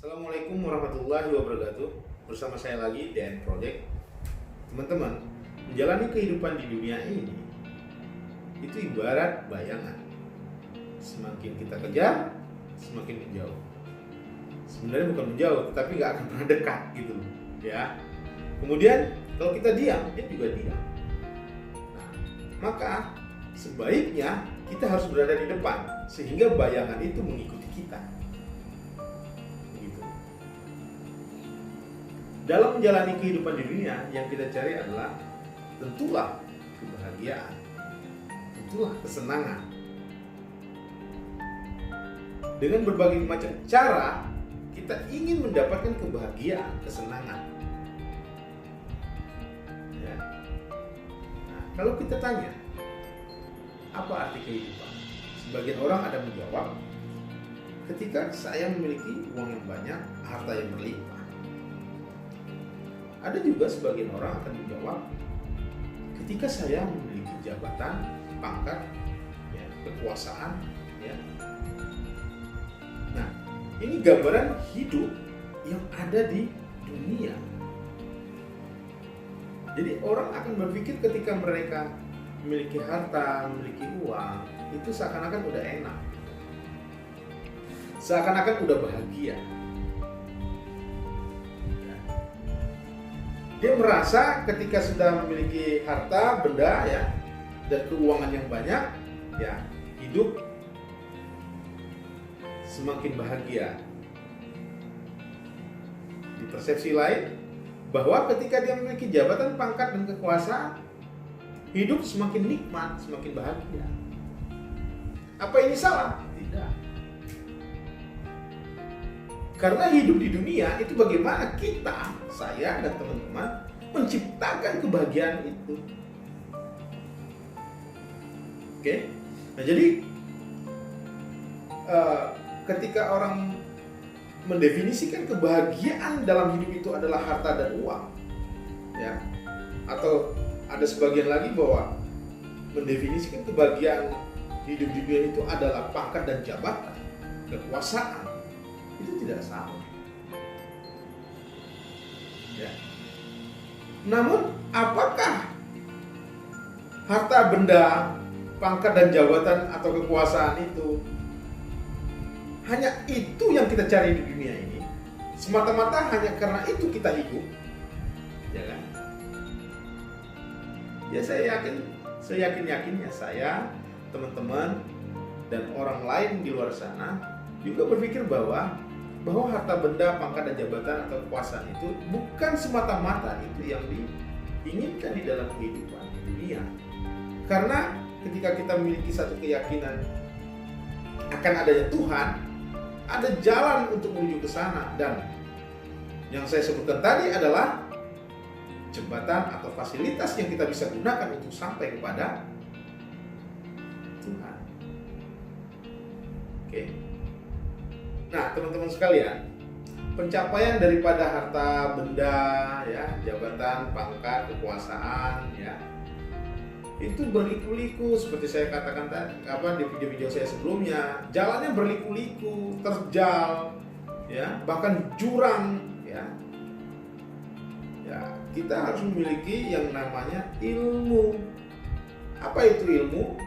Assalamualaikum warahmatullahi wabarakatuh. Bersama saya lagi Dan Project. Teman-teman, menjalani kehidupan di dunia ini itu ibarat bayangan. Semakin kita kejar, semakin menjauh. Sebenarnya bukan menjauh, tetapi nggak akan pernah dekat gitu loh, ya. Kemudian kalau kita diam, dia juga diam. Nah, maka sebaiknya kita harus berada di depan sehingga bayangan itu mengikuti kita. Dalam menjalani kehidupan di dunia, yang kita cari adalah tentulah kebahagiaan, tentulah kesenangan. Dengan berbagai macam cara, kita ingin mendapatkan kebahagiaan, kesenangan. Ya. Nah, kalau kita tanya, apa arti kehidupan? Sebagian orang ada menjawab, ketika saya memiliki uang yang banyak, harta yang berlimpah. Ada juga sebagian orang akan menjawab, ketika saya memiliki jabatan, pangkat, ya, kekuasaan, ya. Nah, ini gambaran hidup yang ada di dunia. Jadi orang akan berpikir ketika mereka memiliki harta, memiliki uang, itu seakan-akan udah enak, seakan-akan udah bahagia. Dia merasa ketika sudah memiliki harta, benda, ya, dan keuangan yang banyak, ya, hidup semakin bahagia. Di persepsi lain, bahwa ketika dia memiliki jabatan, pangkat, dan kekuasaan, hidup semakin nikmat, semakin bahagia. Apa ini salah? Tidak. Karena hidup di dunia itu bagaimana kita, saya dan teman-teman menciptakan kebahagiaan itu. Oke? Nah, jadi ketika orang mendefinisikan kebahagiaan dalam hidup itu adalah harta dan uang, ya, atau ada sebagian lagi bahwa mendefinisikan kebahagiaan hidup di dunia itu adalah pangkat dan jabatan, kekuasaan, itu tidak salah. Ya. Namun, apakah harta benda, pangkat dan jabatan atau kekuasaan itu hanya itu yang kita cari di dunia ini? Semata-mata hanya karena itu kita hidup, ya kan? Ya, saya yakinnya saya, teman-teman, dan orang lain di luar sana juga berpikir bahwa harta benda, pangkat dan jabatan atau kekuasaan itu bukan semata-mata itu yang diinginkan di dalam kehidupan di dunia. Karena ketika kita memiliki satu keyakinan akan adanya Tuhan, ada jalan untuk menuju ke sana, dan yang saya sebutkan tadi adalah jembatan atau fasilitas yang kita bisa gunakan untuk sampai kepada Tuhan. Oke. Nah, teman-teman sekalian, pencapaian daripada harta benda, ya, jabatan, pangkat, kekuasaan, ya, itu berliku-liku seperti saya katakan tadi, di video-video saya sebelumnya. Jalannya berliku-liku, terjal, ya, bahkan jurang, ya. Ya, kita harus memiliki yang namanya ilmu. Apa itu ilmu?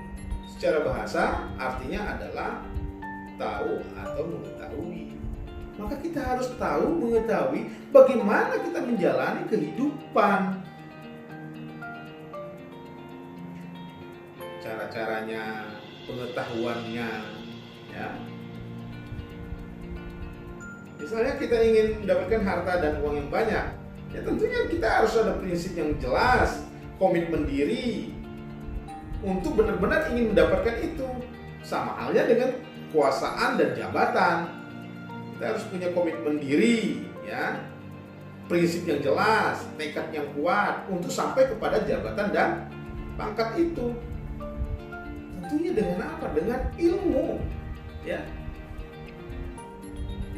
Secara bahasa artinya adalah tahu atau mengetahui. Maka kita harus tahu, mengetahui bagaimana kita menjalani kehidupan. Cara-caranya, pengetahuannya, ya. Misalnya kita ingin mendapatkan harta dan uang yang banyak, ya tentunya kita harus ada prinsip yang jelas, komitmen diri untuk benar-benar ingin mendapatkan itu. Sama halnya dengan kekuasaan dan jabatan, kita harus punya komitmen diri, ya, prinsip yang jelas, tekad yang kuat untuk sampai kepada jabatan dan pangkat itu. Tentunya dengan apa? Dengan ilmu, ya,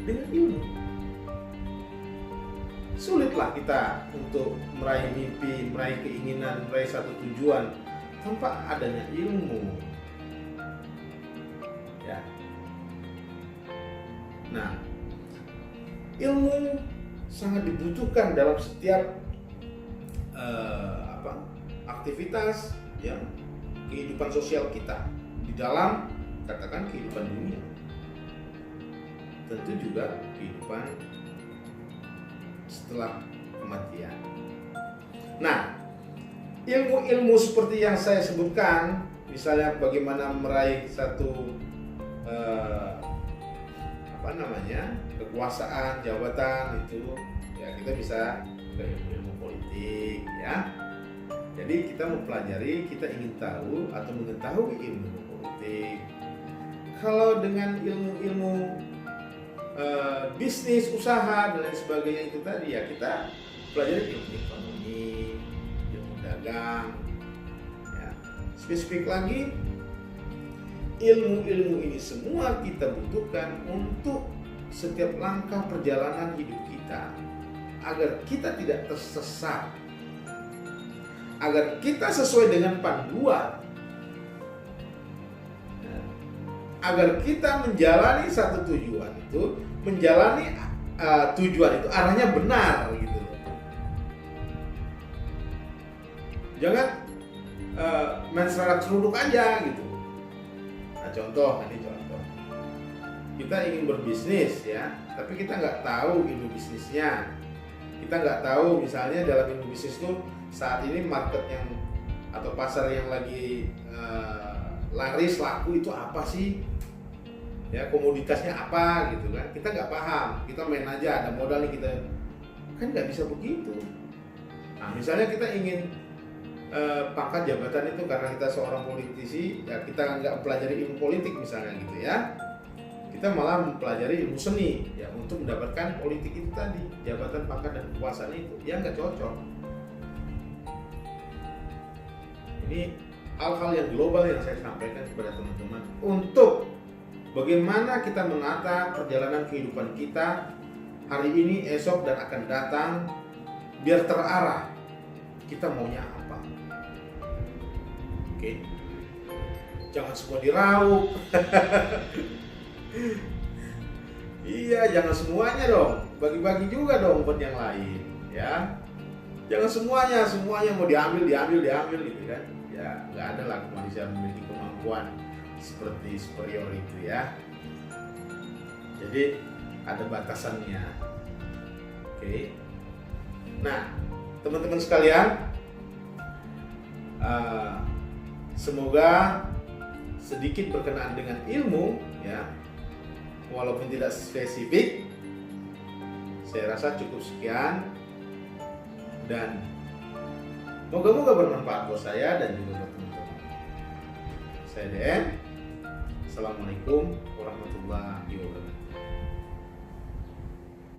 dengan ilmu. Sulitlah kita untuk meraih mimpi, meraih keinginan, meraih satu tujuan tanpa adanya ilmu. Ya. Nah, ilmu sangat dibutuhkan dalam setiap aktivitas ya, kehidupan sosial kita di dalam katakan kehidupan dunia, tentu juga kehidupan setelah kematian. Nah, ilmu-ilmu seperti yang saya sebutkan, misalnya bagaimana meraih satu kekuasaan, jabatan, itu ya kita bisa ke ilmu politik ya. Jadi kita mempelajari, kita ingin tahu atau mengetahui ilmu politik. Kalau dengan ilmu-ilmu bisnis, usaha dan lain sebagainya itu tadi ya, kita pelajari ilmu ekonomi, ilmu dagang ya. Spesifik lagi, ilmu-ilmu ini semua kita butuhkan untuk setiap langkah perjalanan hidup kita, agar kita tidak tersesat, agar kita sesuai dengan panduan, agar kita menjalani satu tujuan itu, menjalani tujuan itu arahnya benar gitu. Jangan main serak seruduk aja gitu. Nah, contoh, kita ingin berbisnis ya, tapi kita nggak tahu ilmu bisnisnya. Kita nggak tahu misalnya dalam ilmu bisnis itu saat ini market yang atau pasar yang lagi laris laku itu apa sih ya, komoditasnya apa gitu kan, kita nggak paham, kita main aja, ada modal nih kita, kan nggak bisa begitu. Nah, misalnya kita ingin pangkat jabatan itu karena kita seorang politisi ya, kita nggak pelajari ilmu politik misalnya gitu ya, kita malah mempelajari ilmu seni ya untuk mendapatkan politik itu tadi, jabatan, pangkat dan kekuasaan itu, ya nggak cocok. Ini hal-hal yang global yang saya sampaikan kepada teman-teman untuk bagaimana kita menata perjalanan kehidupan kita hari ini, esok, dan akan datang biar terarah kita maunya apa. Oke, jangan semua diraup. Iya, jangan semuanya dong, bagi-bagi juga dong buat yang lain ya. Jangan semuanya mau diambil gitu kan. Ya nggak ada lah manusia memiliki kemampuan seperti superior itu ya. Jadi ada batasannya. Oke. Nah, teman-teman sekalian, semoga sedikit berkenaan dengan ilmu ya, walaupun tidak spesifik. Saya rasa cukup sekian, dan moga-moga bermanfaat buat saya dan juga buat teman-teman. Saya DM. Assalamualaikum warahmatullahi wabarakatuh.